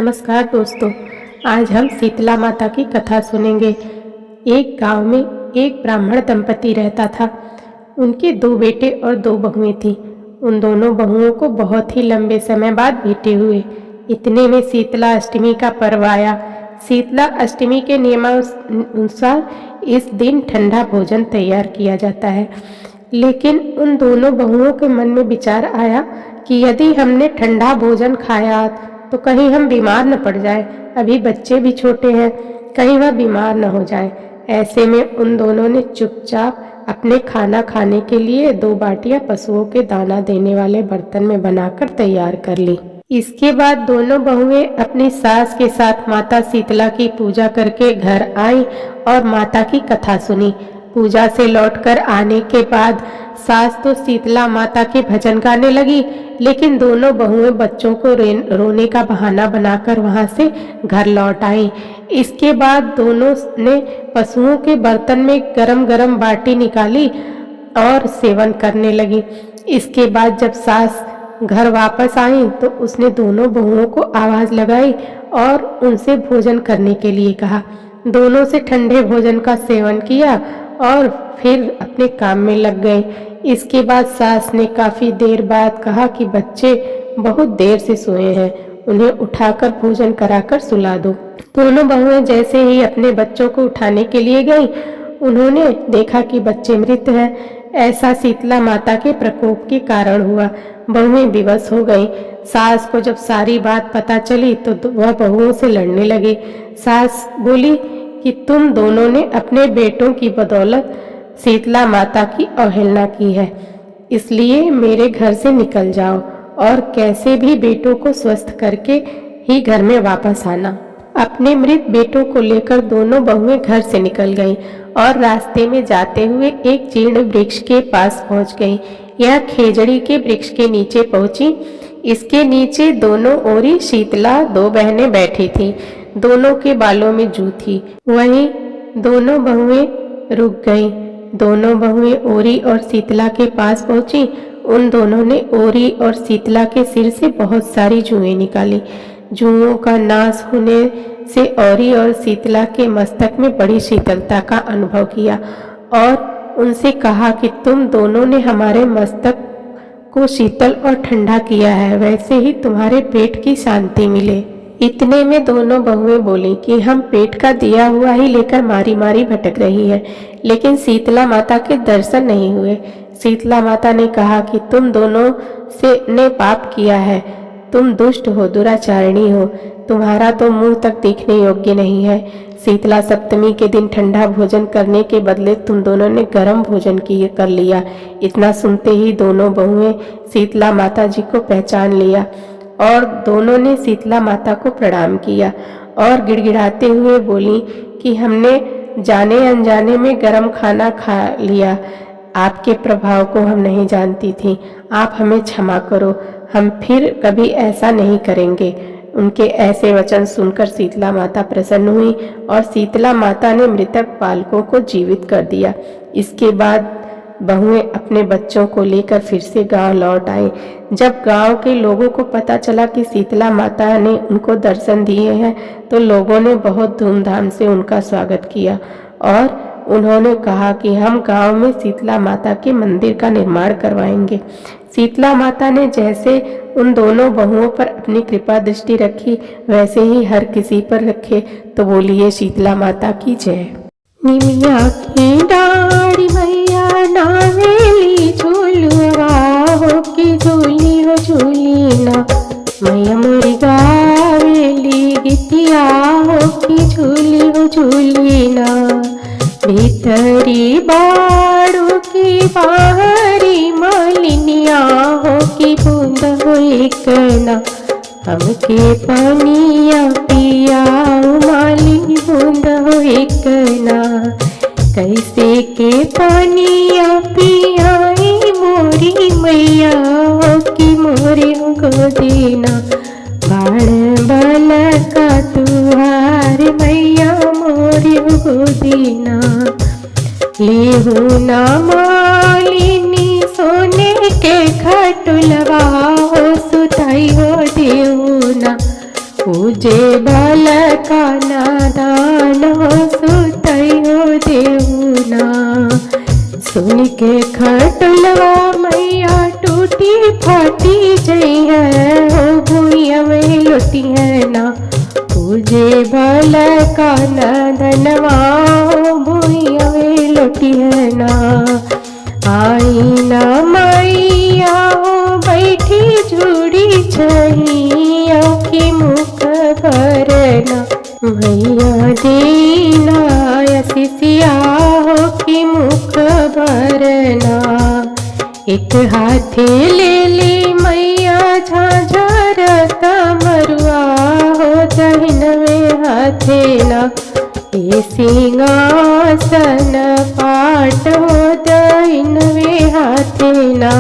नमस्कार दोस्तों, आज हम शीतला माता की कथा सुनेंगे। एक गांव में एक ब्राह्मण दंपति रहता था। उनके 2 बेटे और 2 बहुएं थीं। उन दोनों बहुओं को बहुत ही लंबे समय बाद बेटे हुए। इतने में शीतला अष्टमी का पर्व आया। शीतला अष्टमी के नियमानुसार इस दिन ठंडा भोजन तैयार किया जाता है। लेकिन उन दोनों बहुओं के मन में विचार आया कि यदि हमने ठंडा भोजन खाया तो कहीं हम बीमार न पड़ जाए। अभी बच्चे भी छोटे हैं, कहीं वह बीमार न हो जाए। ऐसे में उन दोनों ने चुपचाप अपने खाना खाने के लिए 2 बाटियां पशुओं के दाना देने वाले बर्तन में बनाकर तैयार कर ली। इसके बाद दोनों बहुएं अपनी सास के साथ माता शीतला की पूजा करके घर आईं और माता की कथा सुनी। पूजा से लौटकर आने के बाद सास तो शीतला माता के भजन गाने लगी, लेकिन दोनों बहुएं बच्चों को रोने का बहाना बनाकर वहां से घर लौट आईं। इसके बाद दोनों ने पशुओं के बर्तन में गरम गरम बाटी निकाली और सेवन करने लगी। इसके बाद जब सास घर वापस आई तो उसने दोनों बहुओं को आवाज लगाई और उनसे भोजन करने के लिए कहा। दोनों से ठंडे भोजन का सेवन किया और फिर अपने काम में लग गए। इसके बाद सास ने काफी देर बाद कहा कि बच्चे बहुत देर से सोए हैं, उन्हें उठाकर भोजन कराकर सुला दो। दोनों बहुएं जैसे ही अपने बच्चों को उठाने के लिए गईं, उन्होंने देखा कि बच्चे मृत हैं। ऐसा शीतला माता के प्रकोप के कारण हुआ। बहुएं विवश हो गईं। सास को जब सारी बात पता चली तो वह बहुओं से लड़ने लगी। सास बोली कि तुम दोनों ने अपने बेटों की बदौलत शीतला माता की अवहेलना की है, इसलिए मेरे घर से निकल जाओ और कैसे भी बेटों को स्वस्थ करके ही घर में वापस आना। अपने मृत बेटों को लेकर दोनों बहुएं घर से निकल गईं और रास्ते में जाते हुए एक जीर्ण वृक्ष के पास पहुंच गईं। यह खेजड़ी के वृक्ष के नीचे पहुंची। इसके नीचे दोनों ओरी शीतला 2 बहनें बैठी थीं। दोनों के बालों में जू थी। वहीं दोनों बहुएं रुक गईं। दोनों बहुएं ओरी और शीतला के पास पहुंची। उन दोनों ने ओरी और शीतला के सिर से बहुत सारी जुएं निकाली। जुओं का नाश होने से ओरी और शीतला के मस्तक में बड़ी शीतलता का अनुभव किया और उनसे कहा कि तुम दोनों ने हमारे मस्तक को शीतल और ठंडा किया है, वैसे ही तुम्हारे पेट की शांति मिले। इतने में दोनों बहुएं बोली कि हम पेट का दिया हुआ ही लेकर मारी मारी भटक रही है, लेकिन शीतला माता के दर्शन नहीं हुए। शीतला माता ने कहा कि तुम दोनों ने पाप किया है, तुम दुष्ट हो, दुराचारिणी हो, तुम्हारा तो मुंह तक देखने योग्य नहीं है। शीतला सप्तमी के दिन ठंडा भोजन करने के बदले तुम दोनों ने गर्म भोजन कर लिया। इतना सुनते ही दोनों बहुएं शीतला माता जी को पहचान लिया और दोनों ने शीतला माता को प्रणाम किया और गिड़गिड़ाते हुए बोली कि हमने जाने अनजाने में गरम खाना खा लिया। आपके प्रभाव को हम नहीं जानती थी, आप हमें क्षमा करो, हम फिर कभी ऐसा नहीं करेंगे। उनके ऐसे वचन सुनकर शीतला माता प्रसन्न हुई और शीतला माता ने मृतक बालकों को जीवित कर दिया। इसके बाद बहुएं अपने बच्चों को लेकर फिर से गांव लौट आई। जब गांव के लोगों को पता चला कि शीतला माता ने उनको दर्शन दिए हैं तो लोगों ने बहुत धूमधाम से उनका स्वागत किया और उन्होंने कहा कि हम गांव में शीतला माता के मंदिर का निर्माण करवाएंगे। शीतला माता ने जैसे उन दोनों बहुओं पर अपनी कृपा दृष्टि रखी, वैसे ही हर किसी पर रखे। तो बोलिए शीतला माता की जय। निमिया की डाड़ी मैया नावेली झूलुआ हो की झूली हो झूली ना, मैया मोरी गावेली गीतिया हो की झूली हो झूली ना। भीतरी बाड़ू की बाहरी मालिनिया हो की बूंद हो एक ना, हमके पानिया पिया मालिनी बूंद हो एक ना। कैसे के पानिया पियाई मोरी मैया हो की मोरे गोदीना, बाण बल का तुहार मैया मोरे गोदीना। लेहू ना मालिनी सोने के खटुलवा हो सुताई हो देऊ ना, पूजे लौटी जई है हो भूइया में लौटी है ना पूजे भल का नंदनवा हो भूइया में लौटी है ना आई ना मैया हो बैठी जुड़ी छैया की मुख भरना मैया दीना सिसिया हो की मुख भरना एक हाथे ले ली मैया झांझर तमरुआ हो दहिनवे हाथे ना ये सिंहासन पाट हो दहिनवे हाथे ना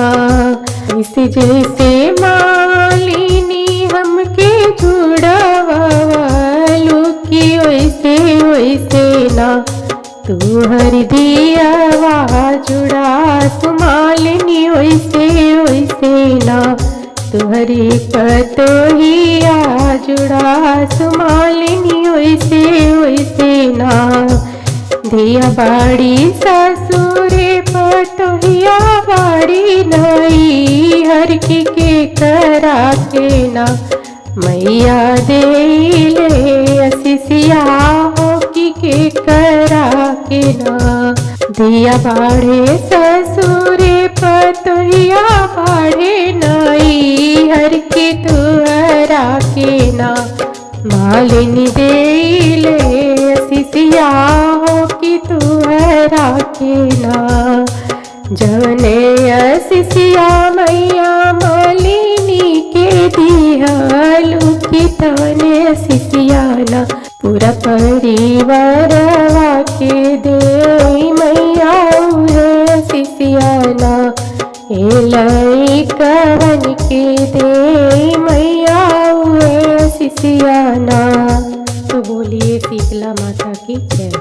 इस जैसे मालिनी हमके जुड़ावालू की वैसे वैसे ना तू हर दियावा जुड़ा सुमालिनी वैसे वैसे ना तुहरी पतोहिया जुड़ा सुमालिनी वैसे वैसे ना धिया बाड़ी ससुरे पतोहिया बाड़ी नई हर की के करा के ना मैया दे ले सिसिया हो के करा के ना दिया बाढ़े ससुरे पतोहिया बाढ़े नई हर के तुहरा के ना मालिनी दे ले सिसिया हो कि तुहरा के ना जने सिसिया मैया मालिनी के दियालू की तने सिसिया ना पूरा परिवारवा के दे मैया उहे सिसियाना एलाई कवन के दे मैया उहे सिसियाना। तो बोलिए शीतला माता की जय।